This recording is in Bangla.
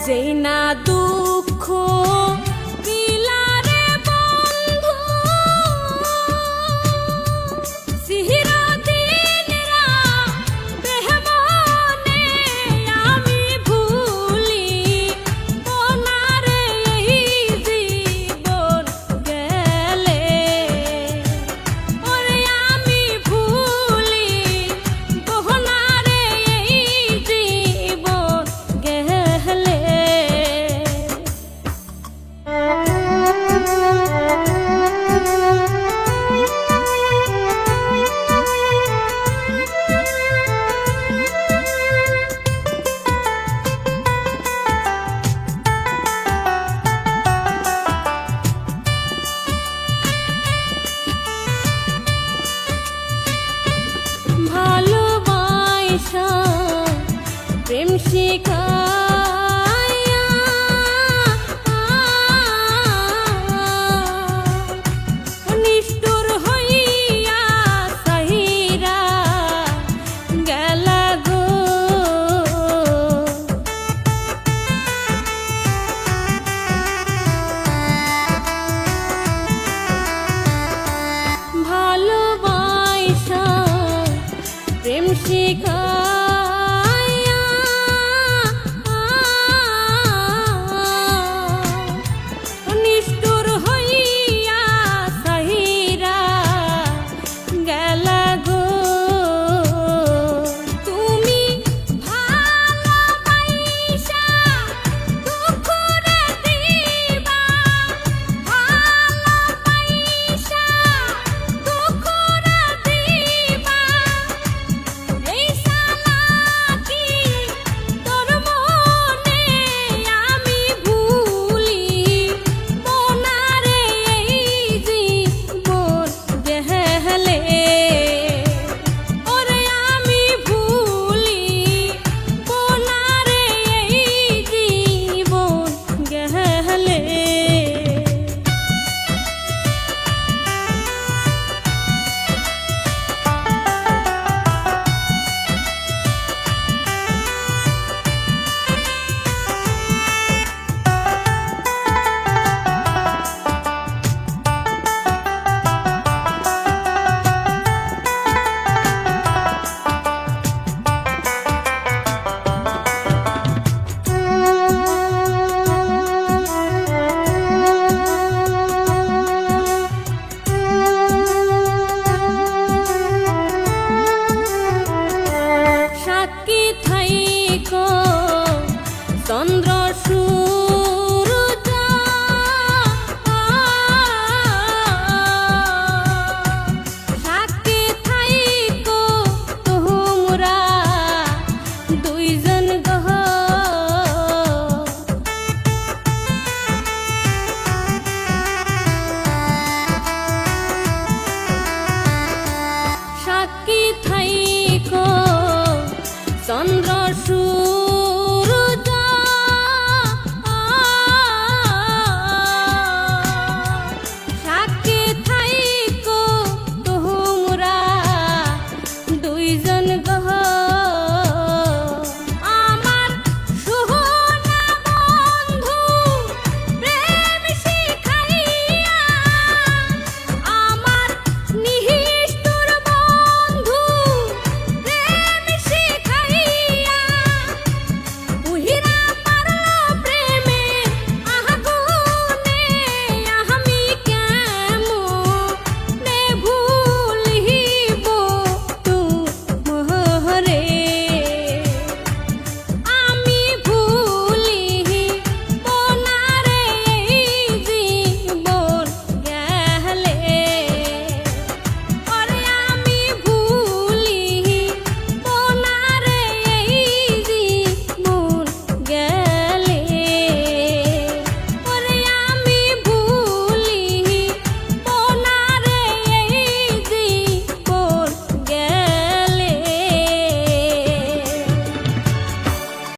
যেই না দুঃখ দিলারে বন্ধু চিরদিন বেহমানে আমি ভুলিব না রে এই জীবন গেলে ওরে আমি ভুলিব না রে এই জীবন গেলে। ভালোবাসা প্রেম শিখায়া নিষ্ঠুর হইয়া সাহিরা গেলা গো। ভালোবাসা প্রেম শিখায়া নিষ্ঠুর হইয়া সাহিরা গেলা গো। তুমি ভালোবাসা দুঃখরে দিবা, ভালোবাসা দুঃখরে দিবা, এই সালাকি তোর মনে আমি ভুলিব না রে এই জীবন গেলে ওরে আমি ভুলিব না রে এই জীবন গেলে। সাক্ষী থাইকো চন্দ্র সূর্য